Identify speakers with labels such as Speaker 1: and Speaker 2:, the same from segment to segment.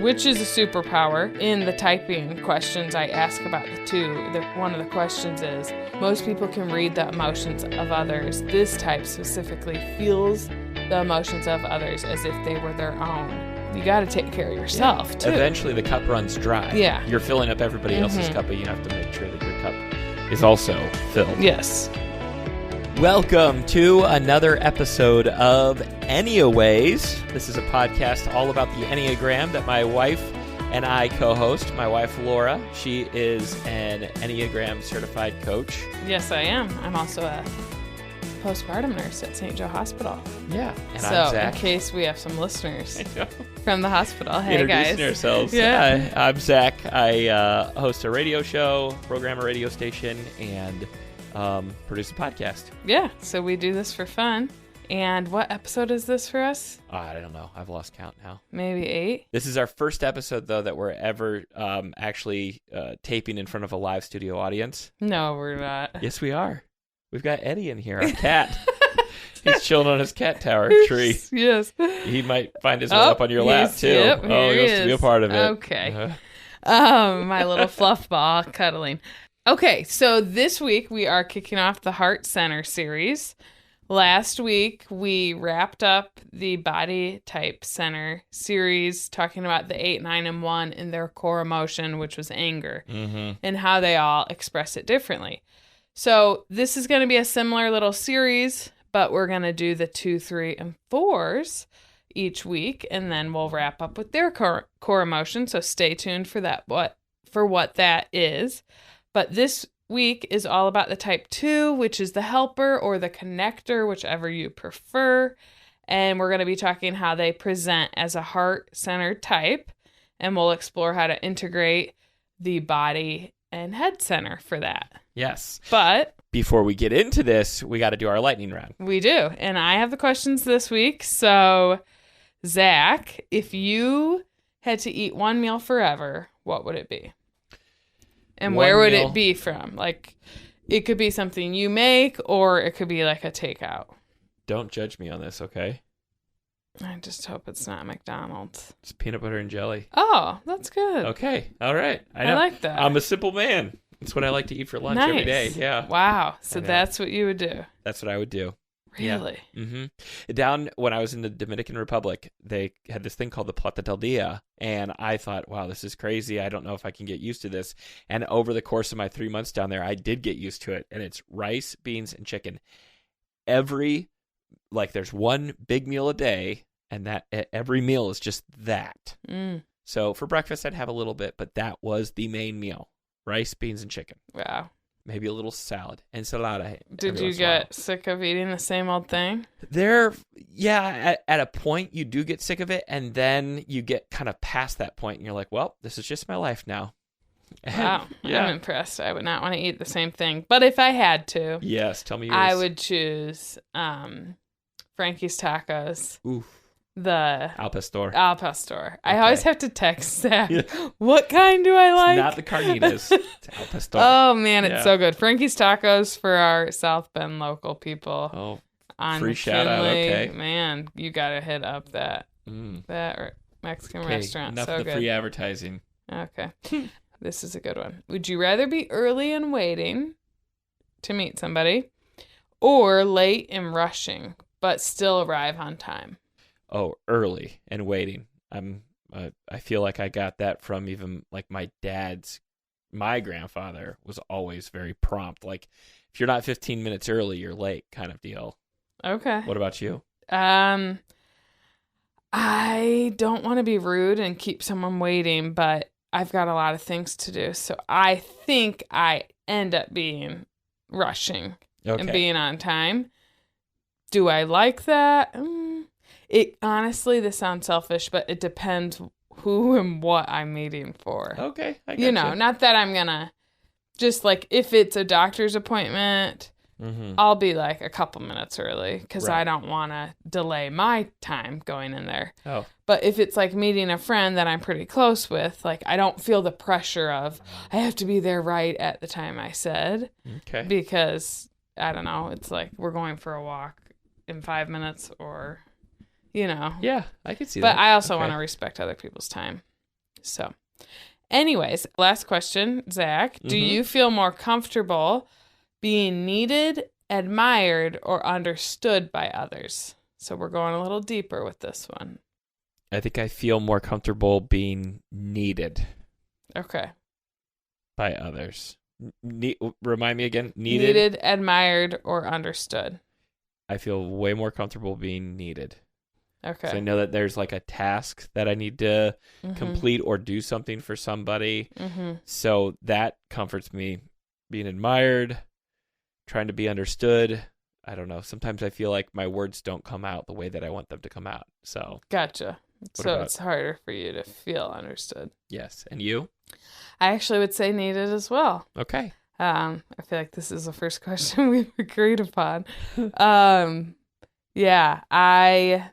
Speaker 1: which is a superpower. In the typing questions I ask about the two, one of the questions is, most people can read the emotions of others. This type specifically feels the emotions of others as if they were their own. You got to take care of yourself, too.
Speaker 2: Eventually, the cup runs dry.
Speaker 1: Yeah.
Speaker 2: You're filling up everybody else's cup, but you have to make sure that your cup is also filled.
Speaker 1: Yes.
Speaker 2: Welcome to another episode of Enneaways. This is a podcast all about the Enneagram that my wife and I co-host. My wife, Laura, she is an Enneagram certified coach.
Speaker 1: Yes, I am. I'm also a postpartum nurse at St. Joe Hospital.
Speaker 2: Yeah. And
Speaker 1: so,
Speaker 2: I'm Zach.
Speaker 1: In case we have some listeners from the hospital. Hey,
Speaker 2: Introducing
Speaker 1: guys.
Speaker 2: ourselves.
Speaker 1: Yeah.
Speaker 2: I'm Zach. I host a radio show, program a radio station, and produce a podcast.
Speaker 1: Yeah. So we do this for fun. And what episode is this for us?
Speaker 2: I don't know. I've lost count now.
Speaker 1: Maybe 8?
Speaker 2: This is our first episode, though, that we're ever actually taping in front of a live studio audience.
Speaker 1: No, we're not.
Speaker 2: Yes, we are. We've got Eddie in here, our cat. He's chilling on his cat tower tree.
Speaker 1: Yes.
Speaker 2: He might find his way up on your lap, too.
Speaker 1: Yep,
Speaker 2: he
Speaker 1: here
Speaker 2: wants to be a part of it.
Speaker 1: Okay. My little fluff ball cuddling. Okay, so this week we are kicking off the Heart Center series. Last week we wrapped up the Body Type Center series, talking about the 8, 9, and 1 and their core emotion, which was anger, and how they all express it differently. So this is going to be a similar little series, but we're going to do the 2, 3, and 4s each week, and then we'll wrap up with their core emotion. So stay tuned for that. What that is. But this week is all about the type 2, which is the helper or the connector, whichever you prefer. And we're going to be talking how they present as a heart-centered type, and we'll explore how to integrate the body and head center for that.
Speaker 2: Yes.
Speaker 1: But
Speaker 2: before we get into this, we got to do our lightning round.
Speaker 1: We do. And I have the questions this week. So, Zach, if you had to eat one meal forever, what would it be? And where would it be from? Like, it could be something you make, or it could be like a takeout.
Speaker 2: Don't judge me on this, okay?
Speaker 1: I just hope it's not McDonald's.
Speaker 2: It's peanut butter and jelly.
Speaker 1: Oh, that's good.
Speaker 2: Okay. All right.
Speaker 1: I like that.
Speaker 2: I'm a simple man. It's what I like to eat for lunch every day. Yeah.
Speaker 1: Wow. So that's what you would do.
Speaker 2: That's what I would do.
Speaker 1: Really?
Speaker 2: Yeah. Mm-hmm. Down when I was in the Dominican Republic, they had this thing called the Plata del Dia, and I thought, wow, this is crazy. I don't know if I can get used to this. And over the course of my 3 months down there, I did get used to it, and it's rice, beans, and chicken. There's one big meal a day, and that every meal is just that. So for breakfast, I'd have a little bit, but that was the main meal. Rice, beans, and chicken.
Speaker 1: Wow.
Speaker 2: Maybe a little salad. Ensalada.
Speaker 1: Did you get sick of eating the same old thing?
Speaker 2: At a point, you do get sick of it, and then you get kind of past that point, and you're like, well, this is just my life now.
Speaker 1: Wow. Yeah. I'm impressed. I would not want to eat the same thing. But if I had to,
Speaker 2: yes, tell me yours.
Speaker 1: I would choose Frankie's Tacos.
Speaker 2: Oof.
Speaker 1: The
Speaker 2: Al Pastor.
Speaker 1: Okay. I always have to text Zach. What kind do I like?
Speaker 2: It's not the carnitas. It's Al Pastor.
Speaker 1: Oh, man, it's so good. Frankie's Tacos for our South Bend local people.
Speaker 2: Oh,
Speaker 1: on
Speaker 2: free
Speaker 1: McKinley.
Speaker 2: shout out. Okay.
Speaker 1: Man, you got to hit up that Mexican restaurant.
Speaker 2: Enough
Speaker 1: so
Speaker 2: of the
Speaker 1: good.
Speaker 2: free advertising.
Speaker 1: Okay. This is a good one. Would you rather be early and waiting to meet somebody or late and rushing but still arrive on time?
Speaker 2: Oh, early and waiting. I feel like I got that from even like my grandfather was always very prompt. Like if you're not 15 minutes early, you're late kind of deal.
Speaker 1: Okay.
Speaker 2: What about you?
Speaker 1: I don't want to be rude and keep someone waiting, but I've got a lot of things to do. So I think I end up being rushing and being on time. Do I like that? Honestly, this sounds selfish, but it depends who and what I'm meeting for.
Speaker 2: Okay, I get
Speaker 1: not that I'm gonna just like if it's a doctor's appointment, I'll be like a couple minutes early because I don't want to delay my time going in there.
Speaker 2: Oh,
Speaker 1: but if it's like meeting a friend that I'm pretty close with, like I don't feel the pressure of I have to be there right at the time I said.
Speaker 2: Okay,
Speaker 1: because I don't know, it's like we're going for a walk in 5 minutes or.
Speaker 2: Yeah, I could see that.
Speaker 1: But I also want to respect other people's time. So, anyways, last question, Zach. Do
Speaker 2: Mhm.
Speaker 1: you feel more comfortable being needed, admired, or understood by others? So we're going a little deeper with this one.
Speaker 2: I think I feel more comfortable being needed
Speaker 1: Okay.
Speaker 2: by others. Remind me again.
Speaker 1: Needed, admired, or understood.
Speaker 2: I feel way more comfortable being needed.
Speaker 1: Okay.
Speaker 2: So I know that there's like a task that I need to
Speaker 1: Mhm.
Speaker 2: complete or do something for somebody.
Speaker 1: Mhm.
Speaker 2: So that comforts me. Being admired, trying to be understood. I don't know. Sometimes I feel like my words don't come out the way that I want them to come out. So
Speaker 1: Gotcha. So
Speaker 2: about-
Speaker 1: it's harder for you to feel understood.
Speaker 2: yes. And you?
Speaker 1: I actually would say needed as well.
Speaker 2: Okay.
Speaker 1: I feel like this is the first question we've agreed upon. Yeah, I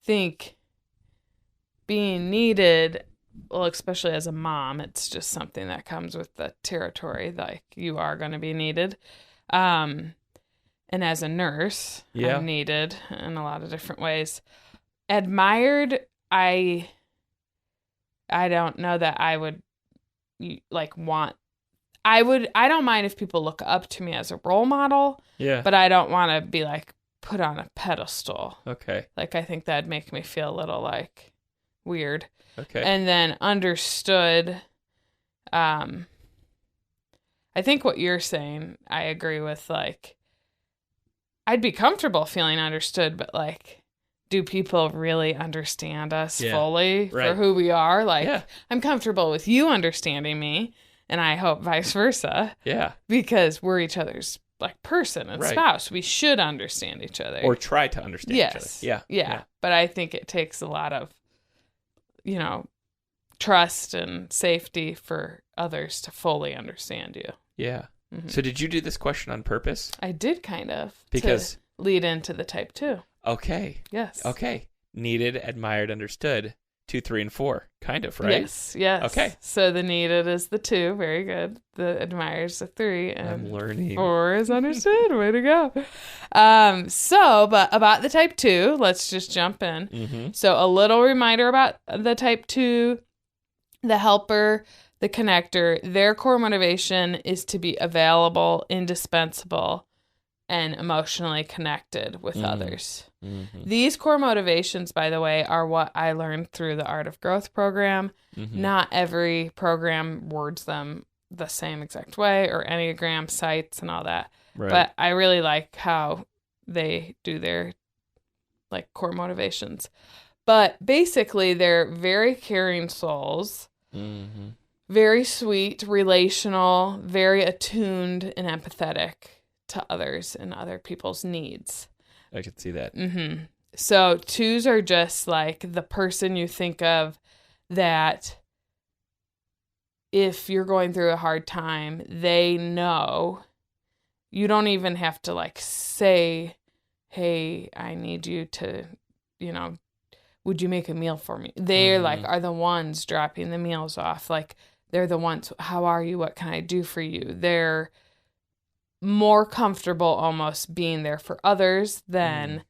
Speaker 1: think being needed, well, especially as a mom, it's just something that comes with the territory. Like, you are going to be needed. And as a nurse,
Speaker 2: Yeah.
Speaker 1: I'm needed in a lot of different ways. Admired, I don't know that I would want. I don't mind if people look up to me as a role model,
Speaker 2: Yeah.
Speaker 1: but I don't want to be like put on a pedestal.
Speaker 2: Okay.
Speaker 1: Like, I think that'd make me feel a little like weird.
Speaker 2: Okay.
Speaker 1: And then understood, I think what you're saying, I agree with. Like, I'd be comfortable feeling understood, but like, do people really understand us fully for who we are? Like, I'm comfortable with you understanding me, and I hope vice versa.
Speaker 2: Yeah.
Speaker 1: Because we're each other's like person and spouse. We should understand each other.
Speaker 2: Or try to understand each other. Yeah.
Speaker 1: Yeah. But I think it takes a lot of, trust and safety for others to fully understand you.
Speaker 2: Yeah.
Speaker 1: Mhm.
Speaker 2: So did you do this question on purpose?
Speaker 1: I did kind of.
Speaker 2: Because
Speaker 1: to lead into the type 2.
Speaker 2: Okay.
Speaker 1: Yes.
Speaker 2: Okay. Needed, admired, understood. 2, 3, and 4. Kind of, right?
Speaker 1: Yes.
Speaker 2: Okay.
Speaker 1: So the needed is the 2. Very good. The admired is the 3. And
Speaker 2: I'm learning.
Speaker 1: 4 is understood. Way to go. But about the type 2, let's just jump in.
Speaker 2: Mm-hmm.
Speaker 1: So a little reminder about the type 2, the helper, the connector. Their core motivation is to be available, indispensable, and emotionally connected with others.
Speaker 2: Mm-hmm.
Speaker 1: These core motivations, by the way, are what I learned through the Art of Growth program.
Speaker 2: Mm-hmm.
Speaker 1: Not every program words them the same exact way, or Enneagram sites and all that.
Speaker 2: Right.
Speaker 1: But I really like how they do their like core motivations. But basically, they're very caring souls,
Speaker 2: Mm-hmm.
Speaker 1: very sweet, relational, very attuned and empathetic to others and other people's needs.
Speaker 2: I could see that.
Speaker 1: Mm-hmm. So 2s are just like the person you think of that if you're going through a hard time, they know. You don't even have to like say, hey, I need you to, would you make a meal for me? They're like, are the ones dropping the meals off. Like, they're the ones, how are you? What can I do for you? They're more comfortable almost being there for others than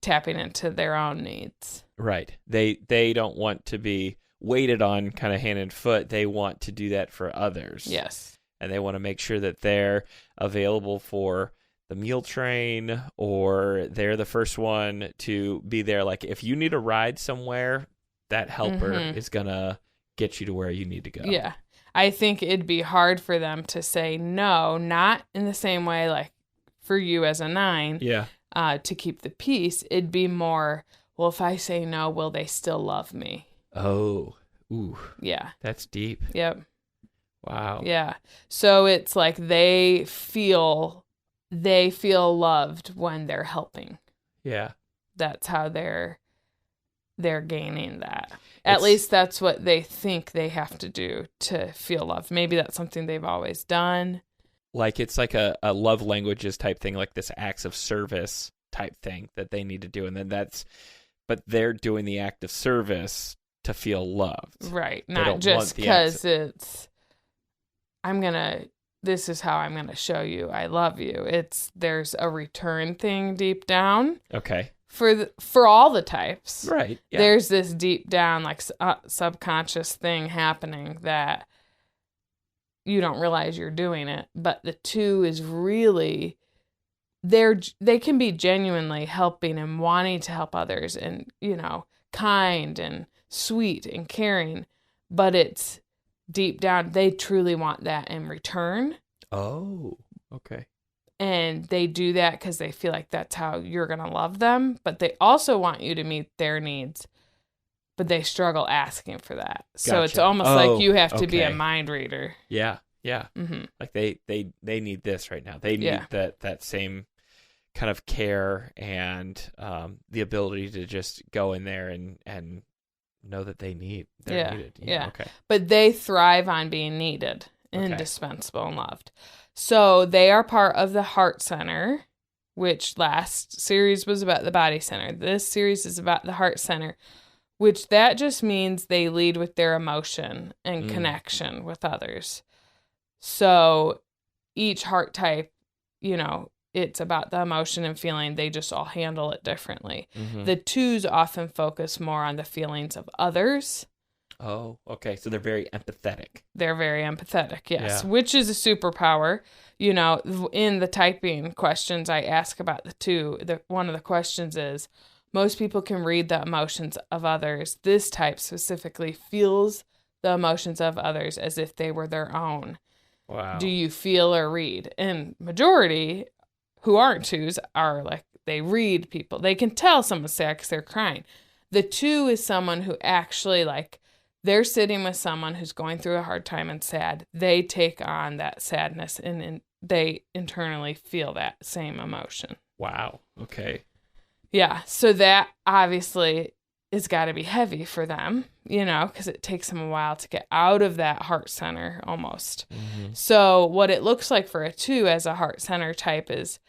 Speaker 1: tapping into their own needs.
Speaker 2: Right. They don't want to be waited on kind of hand and foot. They want to do that for others.
Speaker 1: Yes.
Speaker 2: And they want to make sure that they're available for the meal train, or they're the first one to be there. Like, if you need a ride somewhere, that helper is going to get you to where you need to go.
Speaker 1: Yeah. I think it'd be hard for them to say no, not in the same way like for you as a 9.
Speaker 2: Yeah.
Speaker 1: To keep the peace. It'd be more, well, if I say no, will they still love me?
Speaker 2: Oh. Ooh.
Speaker 1: Yeah.
Speaker 2: That's deep.
Speaker 1: Yep.
Speaker 2: Wow.
Speaker 1: Yeah. So it's like they feel loved when they're helping.
Speaker 2: Yeah.
Speaker 1: That's how they're gaining that. At least that's what they think they have to do to feel loved. Maybe that's something they've always done.
Speaker 2: Like, it's like a love languages type thing, like this acts of service type thing that they need to do. And then but they're doing the act of service to feel loved.
Speaker 1: Right. Not just because it's, this is how I'm going to show you I love you. There's a return thing deep down.
Speaker 2: Okay.
Speaker 1: for all the types,
Speaker 2: Right. Yeah.
Speaker 1: there's this deep down like subconscious thing happening that you don't realize you're doing it. But the 2 is really they can be genuinely helping and wanting to help others and, kind and sweet and caring, but it's deep down, they truly want that in return.
Speaker 2: Oh, okay.
Speaker 1: And they do that because they feel like that's how you're going to love them, but they also want you to meet their needs, but they struggle asking for that. So it's almost like you have to be a mind reader.
Speaker 2: Yeah. Yeah.
Speaker 1: Mm-hmm.
Speaker 2: Like they need this right now. They need that same kind of care and the ability to just go in there and know that they're needed.
Speaker 1: Yeah.
Speaker 2: Okay.
Speaker 1: But they thrive on being needed, indispensable, and loved. So they are part of the heart center, which last series was about the body center. This series is about the heart center, which that just means they lead with their emotion and connection with others. So each heart type, it's about the emotion and feeling. They just all handle it differently. Mm-hmm. The 2s often focus more on the feelings of others.
Speaker 2: Oh, okay. So they're very empathetic.
Speaker 1: They're very empathetic, yes, which is a superpower. In the typing questions I ask about the 2, one of the questions is, most people can read the emotions of others. This type specifically feels the emotions of others as if they were their own.
Speaker 2: Wow.
Speaker 1: Do you feel or read? And majority who aren't 2s are like, they read people. They can tell someone's sad because they're crying. The 2 is someone who actually, like, they're sitting with someone who's going through a hard time and sad. They take on that sadness and they internally feel that same emotion.
Speaker 2: Wow. Okay.
Speaker 1: Yeah. So that obviously is got to be heavy for them, because it takes them a while to get out of that heart center almost. Mm-hmm. So what it looks like for a 2 as a heart center type is,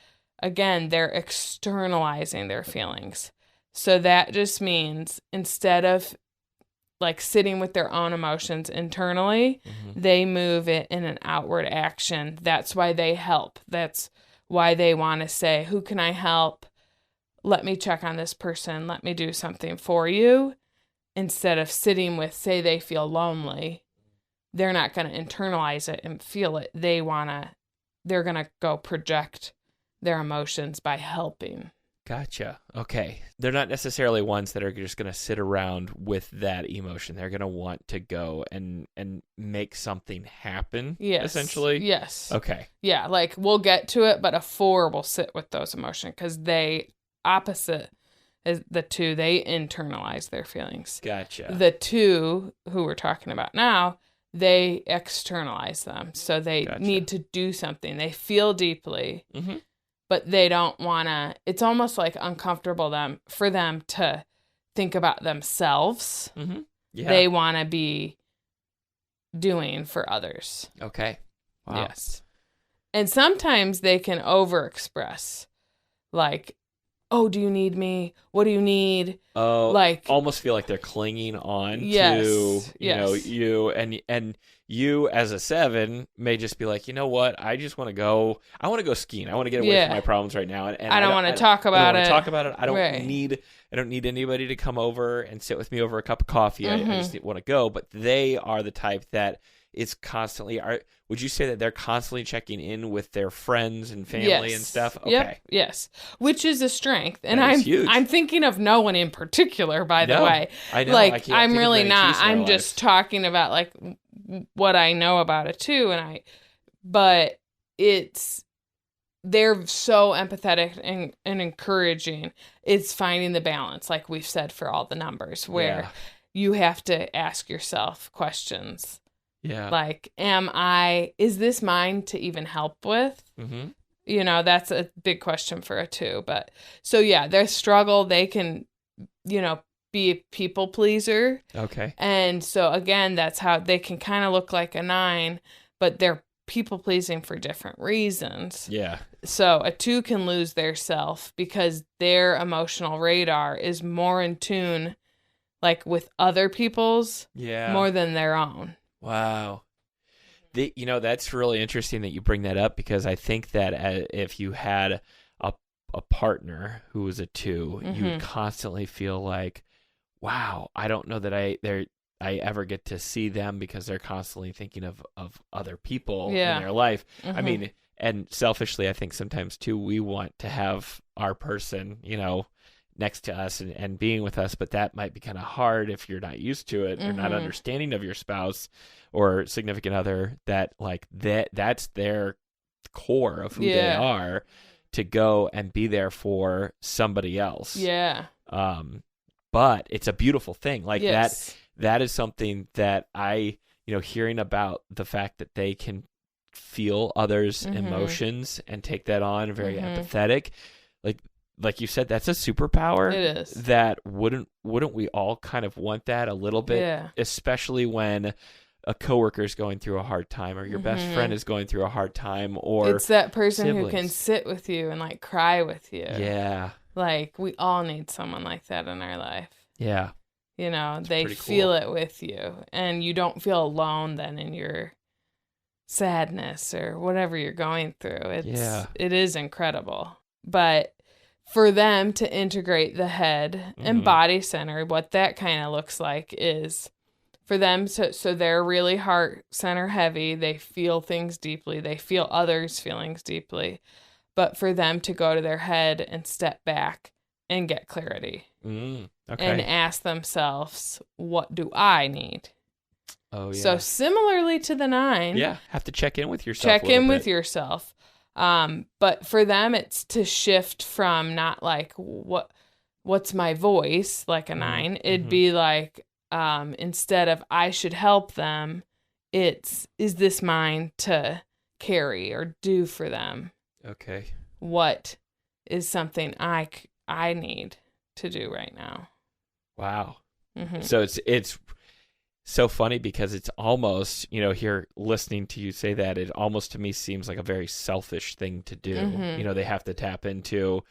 Speaker 1: again, they're externalizing their feelings. So that just means instead of like sitting with their own emotions internally, they move it in an outward action. That's why they help. That's why they want to say, who can I help? Let me check on this person. Let me do something for you. Instead of sitting with, say they feel lonely, they're not going to internalize it and feel it. They're going to go project their emotions by helping.
Speaker 2: Gotcha. Okay. They're not necessarily ones that are just going to sit around with that emotion. They're going to want to go and make something happen, essentially?
Speaker 1: Yes.
Speaker 2: Okay.
Speaker 1: Yeah, like we'll get to it, but a 4 will sit with those emotions because they, opposite as the 2, they internalize their feelings.
Speaker 2: Gotcha.
Speaker 1: The 2, who we're talking about now, they externalize them. So they need to do something. They feel deeply. Mm-hmm. But they don't want to, it's almost like uncomfortable for them to think about themselves. Mm-hmm. Yeah. They want to be doing for others.
Speaker 2: Okay. Wow.
Speaker 1: Yes. And sometimes they can overexpress, like, oh, do you need me? What do you need?
Speaker 2: Oh, like almost feel like they're clinging on to, you and you as a 7 may just be like, you know what? I just want to go. I want to go skiing. I want to get away from my problems right now. And
Speaker 1: I don't want to talk about it.
Speaker 2: I don't need anybody to come over and sit with me over a cup of coffee. Mm-hmm. I just want to go. But they are the type that is constantly. Would you say that they're constantly checking in with their friends and family and stuff? Okay.
Speaker 1: Yep. Yes. Which is a strength. And I'm thinking of no one in particular, by the way.
Speaker 2: I know.
Speaker 1: Like, I'm really not. I'm just talking about like what I know about it too. But they're so empathetic and encouraging. It's finding the balance, like we've said for all the numbers, where you have to ask yourself questions.
Speaker 2: Yeah.
Speaker 1: Like, is this mine to even help with? Mm-hmm. That's a big question for a 2. But so, their struggle, they can, be a people pleaser.
Speaker 2: Okay.
Speaker 1: And so, again, that's how they can kind of look like a 9, but they're people pleasing for different reasons.
Speaker 2: Yeah.
Speaker 1: So a 2 can lose their self because their emotional radar is more in tune, like with other people's more than their own.
Speaker 2: Wow. That's really interesting that you bring that up, because I think that if you had a partner who was a 2, you would constantly feel like, wow, I don't know that I ever get to see them because they're constantly thinking of other people in their life. I mean, and selfishly, I think sometimes too, we want to have our person, next to us and being with us, but that might be kind of hard if you're not used to it or not understanding of your spouse or significant other, that like that's their core of who they are, to go and be there for somebody else.
Speaker 1: Yeah.
Speaker 2: But it's a beautiful thing. Like that is something that I, hearing about the fact that they can feel others' emotions and take that on, very empathetic. Like you said, that's a superpower.
Speaker 1: It is.
Speaker 2: That wouldn't we all kind of want that a little bit, especially when a coworker is going through a hard time, or your best friend is going through a hard time, or
Speaker 1: it's that person
Speaker 2: siblings
Speaker 1: who can sit with you and like cry with you.
Speaker 2: Yeah.
Speaker 1: Like we all need someone like that in our life.
Speaker 2: Yeah.
Speaker 1: They feel it with you, and you don't feel alone then in your sadness or whatever you're going through. It is incredible. But for them to integrate the head and body center, what that kind of looks like is for them, so they're really heart center heavy. They feel things deeply. They feel others' feelings deeply. But for them to go to their head and step back and get clarity. And ask themselves, what do I need?
Speaker 2: Oh, yeah.
Speaker 1: So similarly to the 9.
Speaker 2: Yeah, have to check in with yourself.
Speaker 1: Check in with yourself. But for them, it's to shift from not like, what's my voice, like a 9. It'd be like, instead of I should help them, it's, is this mine to carry or do for them?
Speaker 2: Okay.
Speaker 1: What is something I need to do right now?
Speaker 2: Wow. So it's so funny because it's almost, here listening to you say that, it almost to me seems like a very selfish thing to do. They have to tap into,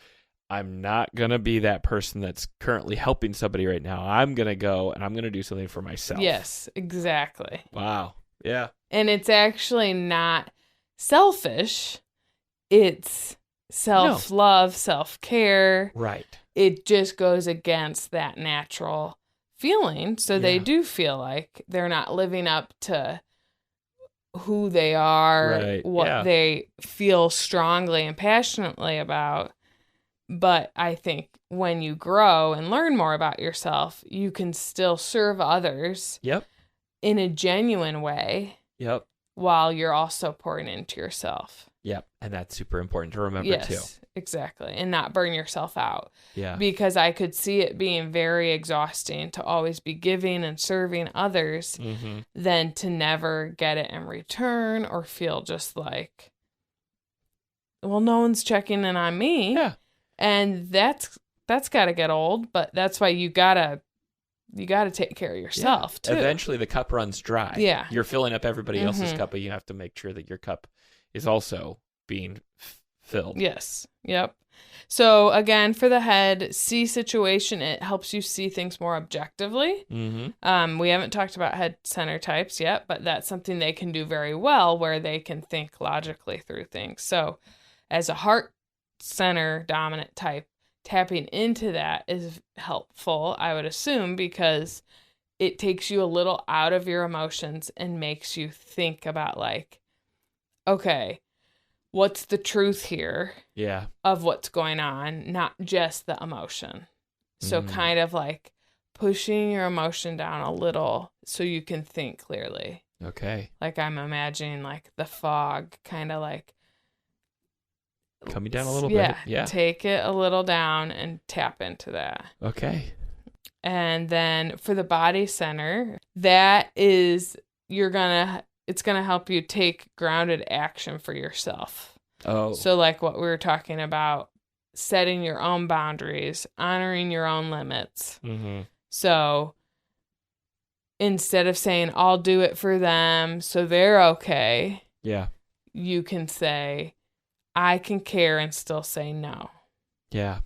Speaker 2: I'm not going to be that person that's currently helping somebody right now. I'm going to go and I'm going to do something for myself.
Speaker 1: Yes, exactly.
Speaker 2: Wow. Yeah.
Speaker 1: And it's actually not selfish. It's self-love, self-care.
Speaker 2: Right.
Speaker 1: It just goes against that natural feeling. So they do feel like they're not living up to who they are, what they feel strongly and passionately about. But I think when you grow and learn more about yourself, you can still serve others in a genuine way while you're also pouring into yourself.
Speaker 2: Yep. And that's super important to remember too.
Speaker 1: Exactly. And not burn yourself out.
Speaker 2: Yeah.
Speaker 1: Because I could see it being very exhausting to always be giving and serving others than to never get it in return or feel just like, well, no one's checking in on me.
Speaker 2: Yeah.
Speaker 1: And that's got to get old, but that's why you got to take care of yourself too.
Speaker 2: Eventually the cup runs dry.
Speaker 1: Yeah.
Speaker 2: You're filling up everybody else's cup, but you have to make sure that your cup is also being filled.
Speaker 1: Yes. Yep. So again, for the head, see situation, it helps you see things more objectively. We haven't talked about head center types yet, but that's something they can do very well, where they can think logically through things. So as a heart center dominant type, tapping into that is helpful, I would assume, because it takes you a little out of your emotions and makes you think about like, okay, what's the truth here of what's going on, not just the emotion. So kind of like pushing your emotion down a little so you can think clearly.
Speaker 2: Okay.
Speaker 1: Like I'm imagining like the fog kind of like
Speaker 2: coming down a little bit. Yeah.
Speaker 1: Take it a little down and tap into that.
Speaker 2: Okay.
Speaker 1: And then for the body center, that is, it's going to help you take grounded action for yourself.
Speaker 2: Oh.
Speaker 1: So like what we were talking about, setting your own boundaries, honoring your own limits. So instead of saying, I'll do it for them so they're okay. Yeah. You can say, I can care and still say no.
Speaker 2: Yeah.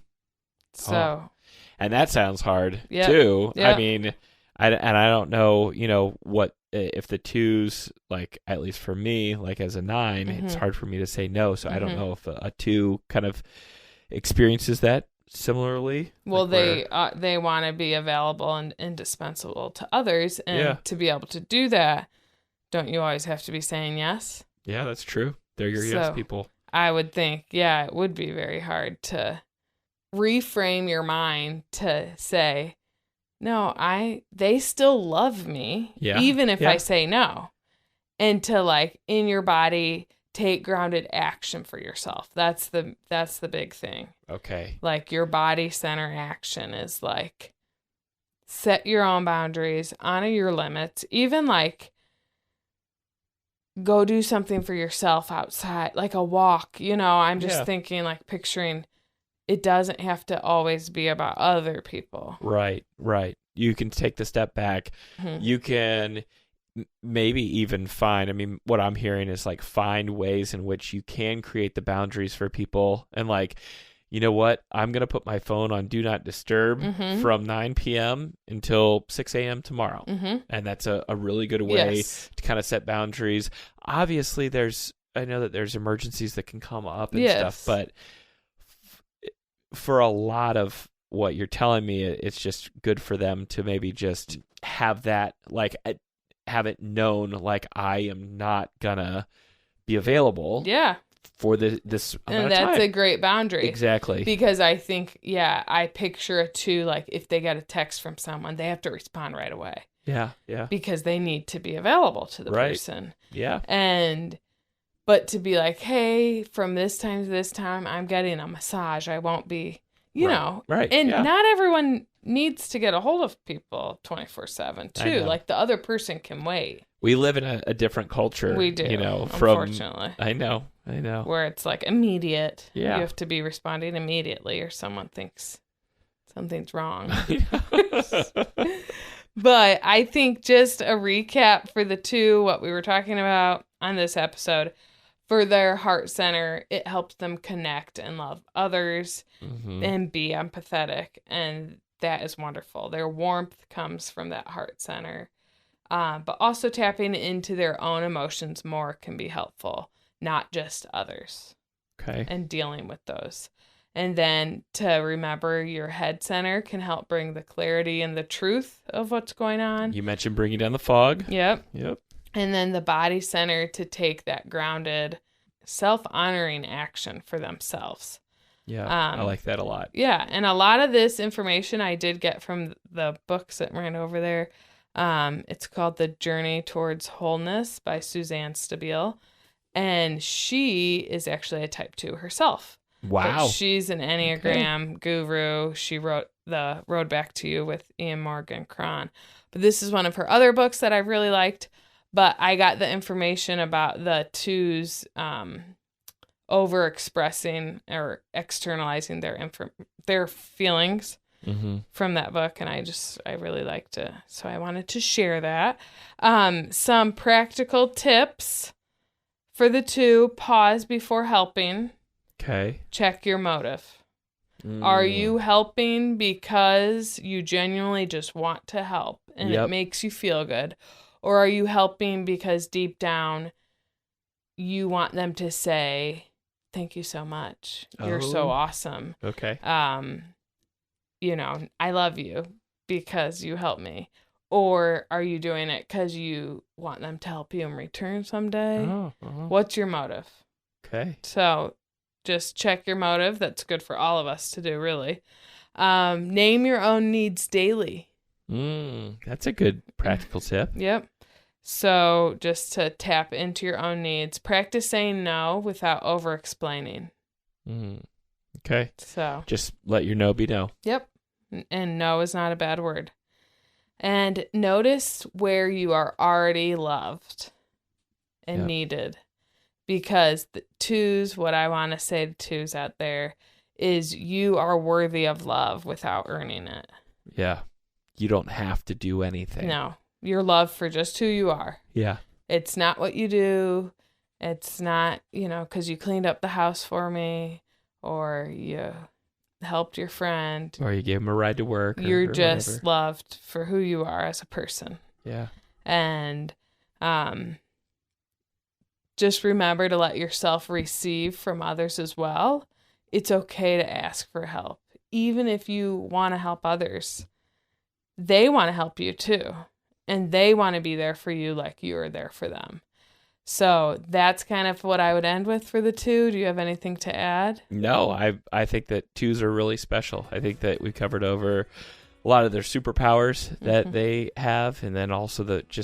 Speaker 1: So.
Speaker 2: And that sounds hard too. I mean, I don't know, what, if the 2s, like, at least for me, like as a 9, it's hard for me to say no. So I don't know if a 2 kind of experiences that similarly?
Speaker 1: Well,
Speaker 2: Like
Speaker 1: they want to be available and indispensable to others, and
Speaker 2: Yeah.
Speaker 1: to be able to do that, don't you always have to be saying yes?
Speaker 2: Yeah, that's true. They're your yes
Speaker 1: So,
Speaker 2: people.
Speaker 1: I would think, yeah, it would be very hard to reframe your mind to say, no, they still love me,
Speaker 2: Yeah.
Speaker 1: even if
Speaker 2: Yeah.
Speaker 1: I say no. And to, like, in your body, take grounded action for yourself. That's the big thing.
Speaker 2: Okay.
Speaker 1: Like, your body center action is like, set your own boundaries, honor your limits, even like go do something for yourself outside, like a walk. I'm just
Speaker 2: Yeah.
Speaker 1: thinking, like, picturing it doesn't have to always be about other people.
Speaker 2: Right. You can take the step back.
Speaker 1: Mhm.
Speaker 2: You can maybe even find, I mean, what I'm hearing is like find ways in which you can create the boundaries for people. And like, you know what? I'm going to put my phone on Do Not Disturb from 9 p.m. until 6 a.m. tomorrow. And that's a really good way to kind of set boundaries. Obviously, I know that there's emergencies that can come up and stuff, but for a lot of what you're telling me, it's just good for them to maybe just have that, like, have it known, like, I am not gonna be available for this amount
Speaker 1: and
Speaker 2: of time.
Speaker 1: that's a great boundary.
Speaker 2: Exactly.
Speaker 1: Because I think, I picture it too, like, if they get a text from someone, they have to respond right away.
Speaker 2: Yeah.
Speaker 1: Because they need to be available to the person.
Speaker 2: Yeah.
Speaker 1: But to be like, hey, from this time to this time, I'm getting a massage. I won't be, you know.
Speaker 2: Right.
Speaker 1: And not everyone needs to get a hold of people 24/7 too. Like, the other person can wait.
Speaker 2: We live in a different culture.
Speaker 1: We do,
Speaker 2: unfortunately. I know.
Speaker 1: Where it's like immediate.
Speaker 2: Yeah.
Speaker 1: You have to be responding immediately or someone thinks something's wrong. But I think just a recap for the two, what we were talking about on this episode, for their heart center, it helps them connect and love others and be empathetic. And that is wonderful. Their warmth comes from that heart center. But also tapping into their own emotions more can be helpful, not just others.
Speaker 2: Okay.
Speaker 1: And dealing with those. And then to remember your head center can help bring the clarity and the truth of what's going on.
Speaker 2: You mentioned bringing down the fog.
Speaker 1: Yep.
Speaker 2: And
Speaker 1: then the body center to take that grounded, self-honoring action for themselves.
Speaker 2: Yeah, I like that a lot.
Speaker 1: Yeah, and a lot of this information I did get from the books that ran over there. It's called The Journey Towards Wholeness by Suzanne Stabile. And she is actually a type 2 herself.
Speaker 2: Wow.
Speaker 1: But she's an Enneagram guru. She wrote The Road Back to You with Ian Morgan Cron. But this is one of her other books that I really liked. But I got the information about the 2s over-expressing or externalizing their feelings from that book. And I really liked it. So I wanted to share that. Some practical tips for the 2: pause before helping.
Speaker 2: Okay.
Speaker 1: Check your motive. Are you helping because you genuinely just want to help and it makes you feel good? Or are you helping because deep down you want them to say, thank you so much. You're so awesome.
Speaker 2: Okay.
Speaker 1: I love you because you helped me. Or are you doing it because you want them to help you in return someday? What's your motive?
Speaker 2: Okay.
Speaker 1: So just check your motive. That's good for all of us to do, really. Name your own needs daily.
Speaker 2: That's a good practical tip.
Speaker 1: Yep. So just to tap into your own needs. Practice saying no without over-explaining.
Speaker 2: Okay.
Speaker 1: So
Speaker 2: just let your no be no.
Speaker 1: Yep. And no is not a bad word. And notice where you are already loved and needed. Because the 2s, what I want to say to 2s out there is you are worthy of love without earning it.
Speaker 2: Yeah. You don't have to do anything.
Speaker 1: No. You're loved for just who you are.
Speaker 2: Yeah.
Speaker 1: It's not what you do. It's not, because you cleaned up the house for me or you helped your friend.
Speaker 2: Or you gave him a ride to work.
Speaker 1: You're just
Speaker 2: whatever.
Speaker 1: loved for who you are as a person.
Speaker 2: Yeah.
Speaker 1: And just remember to let yourself receive from others as well. it's okay to ask for help. Even if you want to help others, they want to help you too. And they want to be there for you like you are there for them. So that's kind of what I would end with for the 2. Do you have anything to add?
Speaker 2: No, I think that 2s are really special. I think that we covered over a lot of their superpowers that they have, and then also that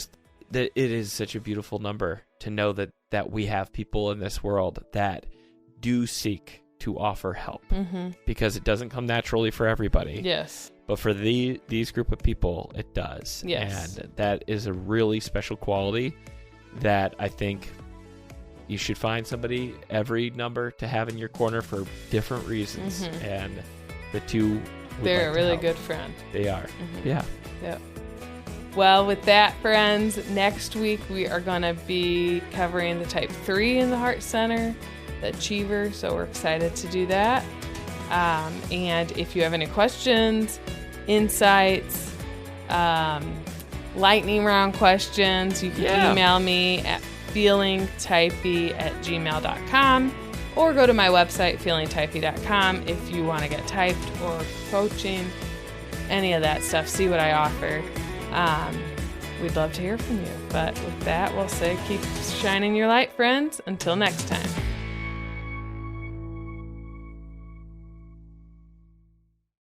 Speaker 2: it is such a beautiful number to know that we have people in this world that do seek to offer help, because it doesn't come naturally for everybody.
Speaker 1: Yes.
Speaker 2: But for these group of people, it does.
Speaker 1: Yes.
Speaker 2: And that is a really special quality that I think you should find somebody, every number, to have in your corner for different reasons. And the 2,
Speaker 1: they're a really good friend.
Speaker 2: They are. Yeah.
Speaker 1: Yep. Well, with that, friends, next week we are going to be covering the type 3 in the Heart Center, the Achiever. So we're excited to do that. And if you have any questions, insights, lightning round questions, you can email me at feelingtypey@gmail.com, or go to my website, feelingtypey.com, if you want to get typed or coaching, any of that stuff, see what I offer. We'd love to hear from you. But with that, we'll say keep shining your light, friends. Until next time.